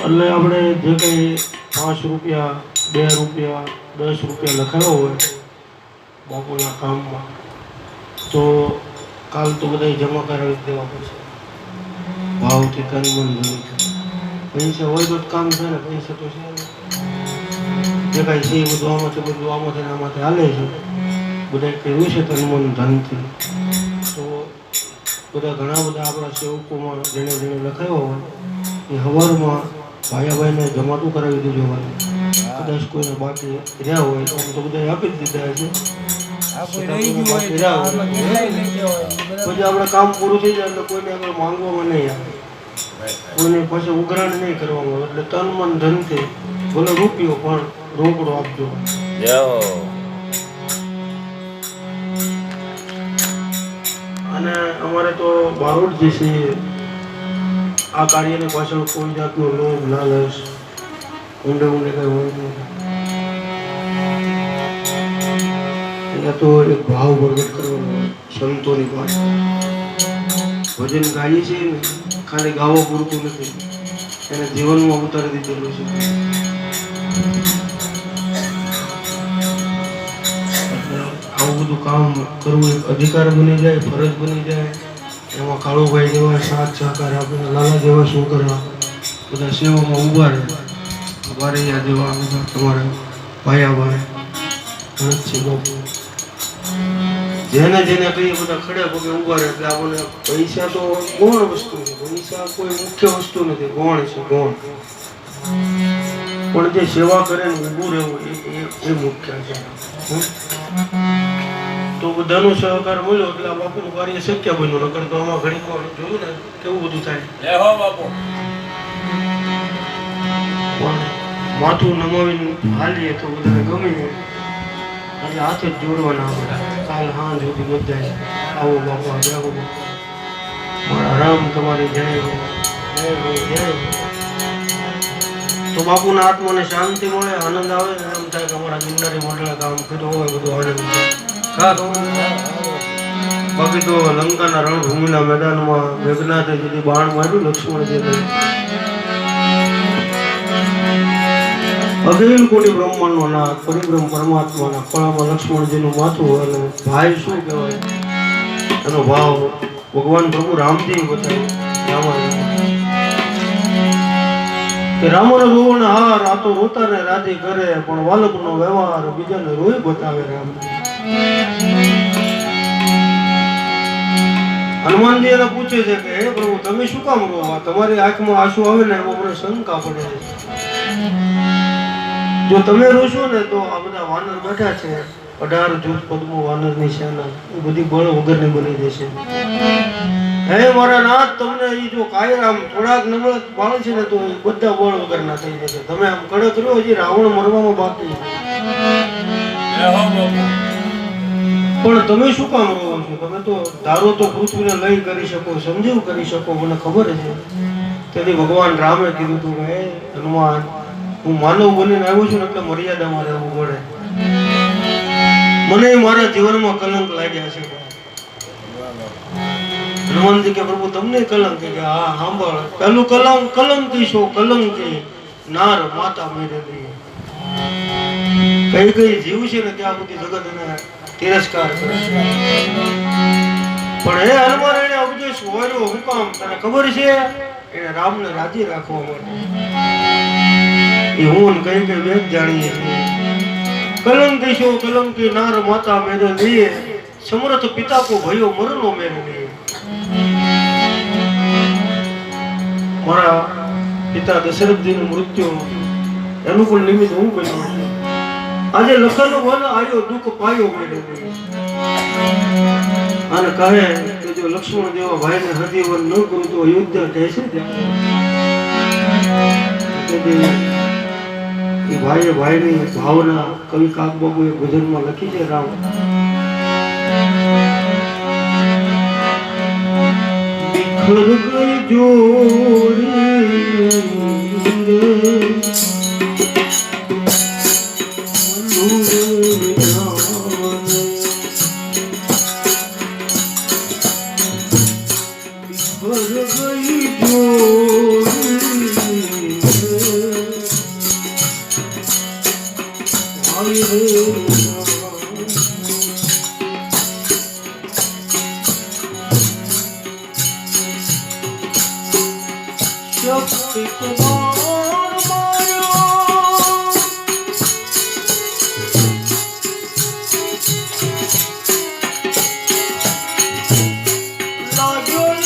એટલે આપણે જે કંઈ 5 રૂપિયા 2 રૂપિયા 10 રૂપિયા લખાયો હોય બાપુના કામમાં તો કાલ તો બધા જમા કરાવી દેવા પડશે ભાવથી તન મન ધન પૈસા હોય તો કામ છે ને પૈસા તો છે જે કાંઈ છે બધું આમાંથી હાલે છે બધા કહ્યું છે તન મન ધનથી તો બધા ઘણા બધા આપણા સેવકોમાં જેને લખાયો હોય એ હવારમાં ભાયાભાઈને જમાતું કરાવી દેજો હોય કદાચ કોઈને બાકી રહ્યા હોય તો બધા આપી જ દીધા છે પછી આપણે કામ પૂરું થઈ જાય એટલે કોઈને આગળ માંગવામાં નહીં આવે કોઈને પછી ઉઘરાણ નહીં કરવામાં એટલે તન મન ધનથી ભલે રૂપિયો પણ રોકડો આપજો. અને અમારે તો બારોટ જે છે આ કાર્યની પાછળ કોઈ જાતનો લોભ લાલચ ઊંડે કઈ હોય નહીં. અહીંયા તો એક ભાવ પ્રગટ કરવાનો સંતોની પાસે ભજન ગાઈએ છીએ ને ખાલી ગાવા પૂરતું નથી એને જીવનમાં ઉતારી દીધેલું છે. આવું બધું કામ કરવું એક અધિકાર બની જાય ફરજ બની જાય. એમાં કાળુભાઈ જેવા સાથ સહકાર આપે લાલા જેવા શું કરવા બધા સેવામાં ઊભા રહે વારૈયા જેવા તમારા ભાયાભાઈ ભરતસિંહ બાપુ જેને કહીએ બધા ખડે પગે ઊભા રહે એટલે આપણને પૈસા તો ગૌણ વસ્તુ છે પૈસા કોઈ મુખ્ય વસ્તુ નથી ગૌણ છે ગૌણ પણ જે સેવા કરે ને ઊભું રહેવું એ મુખ્ય છે. તો બધાનો સહકાર મળ્યો એટલે આ બાપુનું કાર્ય શક્ય બન્યું નકર તો આમાં ઘણી જોયું ને કેવું બધું થાય. પણ માથું નમાવીને હાલીએ તો બધાને ગમે એટલે હાથ જ જોડવાના આપણે કાલ હાંજ સુધી બધા આવો બાપા આવો મારા રામ તમારી જય જય. તો બાપુના આત્માને શાંતિ મળે આનંદ આવે ને એમ થાય કે અમારા ગિરનારી મંડળે કામ કર્યું હોય બધું આનંદ બાકી તો લંકાના રણભૂમિના મેદાનમાં મેઘનાથે જેથી બાણ માર્યું લક્ષ્મણજીને અખિલ કોટી બ્રહ્માંડનો નાથ પરિબ્રહ્મ પરમાત્માના ખોળામાં લક્ષ્મણજીનું માથું અને ભાઈ શું કહેવાય એનો ભાવ ભગવાન પ્રભુ રામજી બતાવ્યો કે રામનો રોવણ હાર આ તો રોતાને રાજી કરે પણ વાલકનો વ્યવહાર બીજાને રોઈ બતાવે રામ. હનુમાનજી એને પૂછે છે કે હે પ્રભુ તમે શું કામ રોવા તમારી આંખમાં આંસુ આવે ને એમાં મને શંકા પડે છે. જો તમે રોશો ને તો આ બધા વાનર બેઠા છે 18 જૂથ પદ્મો વાનરની સેના એ બધી બળ વગરની બની જશે. હે મારા નાથ તમને એ જો કાયર આમ થોડાક નબળા બાળ છે ને તો એ બધા બળ વગરના થઈ જશે. તમે આમ કડક રહ્યો હજી રાવણ મરવામાં બાકી પણ તમે શું કામ રહો છો? તમે તો ધારો તો પૃથ્વીને લઈ કરી શકો સમજીવ કરી શકો મને ખબર છે. તેથી ભગવાન રામે કીધું તું હે હનુમાન હું માનવ બનીને આવ્યો છું ને એટલે મર્યાદામાં રહેવું પડે. મને મારા જીવનમાં કલંક લાગ્યા છે. હનુમાનજી કે પ્રભુ તમને કલંક કે હા સાંભળ પેલું કલંકી છો કલંકી નાર માતા મેળવી કઈ જીવ છે ને ત્યાં બધી જગત એને તિરસ્કાર કરે પણ હે હનુમાન એને ઉપદેશ હોર્યો હું કામ તને ખબર છે એને રામને રાજી રાખવા માટે એ હું કઈ વેદ જાણીએ કલંકી છો કલંકી નાર માતા મેરે લીએ સમર્થ પિતા કો ભયો મરનો મેરે લીએ. મારા પિતા દશરથજીનું મૃત્યુ એનું પણ નિમિત્ત હું બન્યો છું. આજે લખનનો વન આવ્યો દુઃખ પાયો મેરે અને કહે કે જો લક્ષ્મણ જેવા ભાઈને હદીવન ન કરું તો અયોધ્યા કહેશે એ ભાઈની ભાવના કવિ કાકબાબુએ ભજનમાં લખી છે. રામ બિખર ગઈ જોડી ગઈ જોડી શક્તિ કુમાર માર્યો લાગ્યો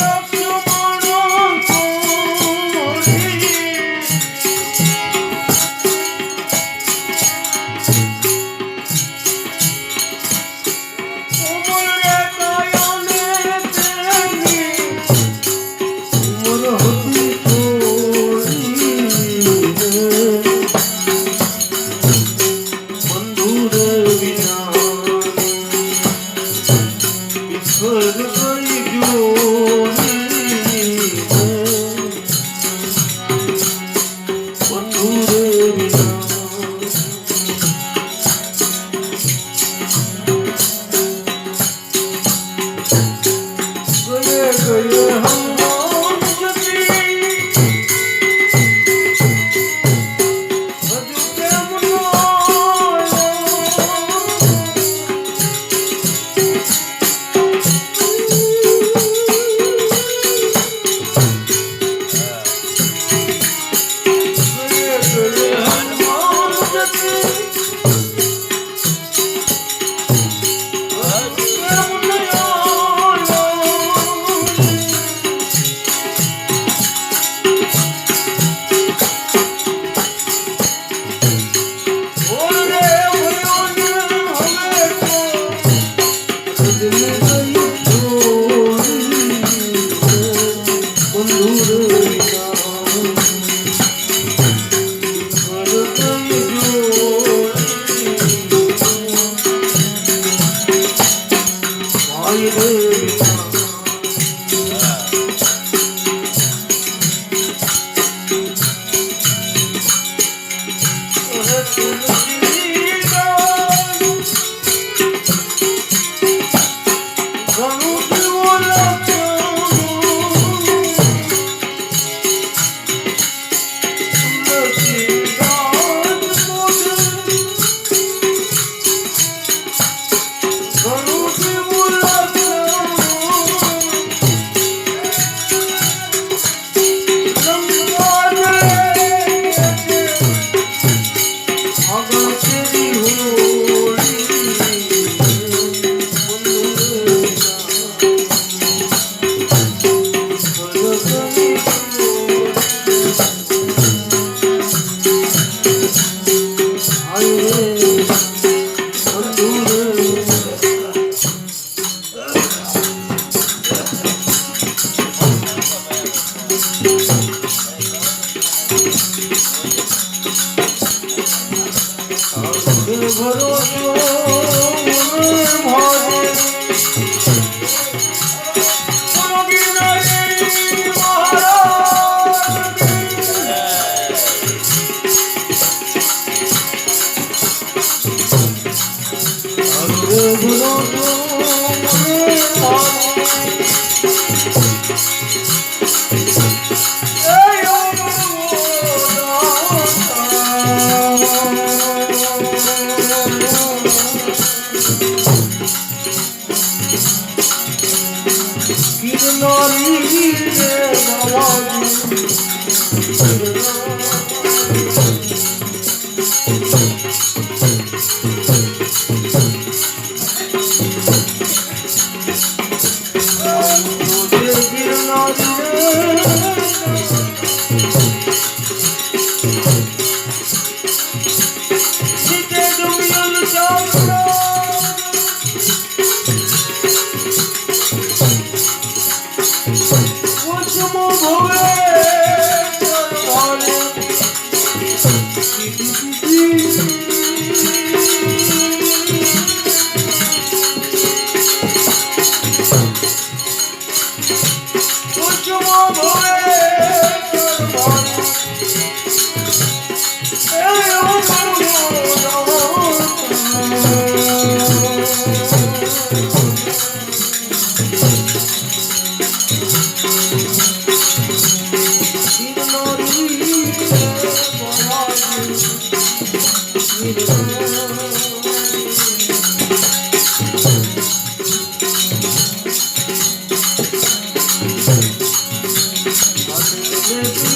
લક્ષ્મણ Thank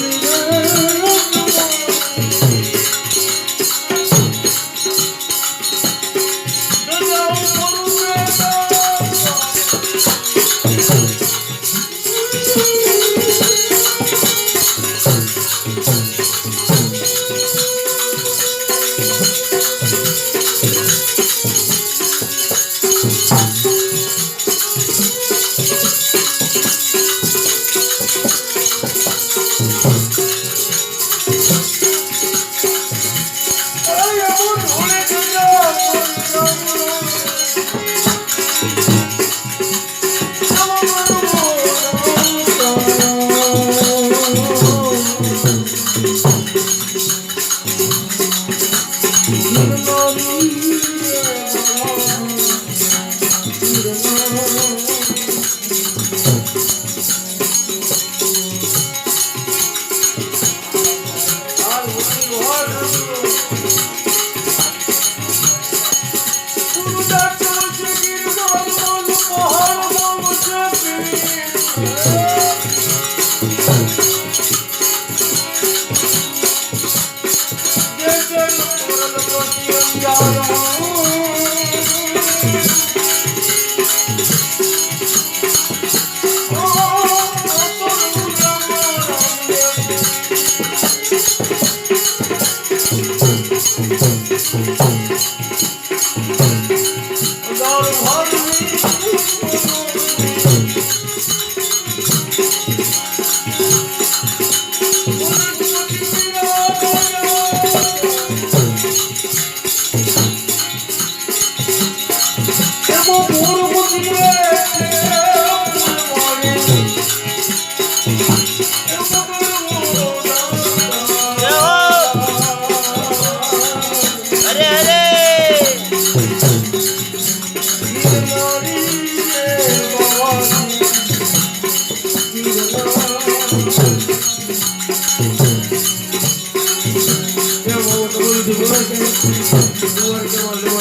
you.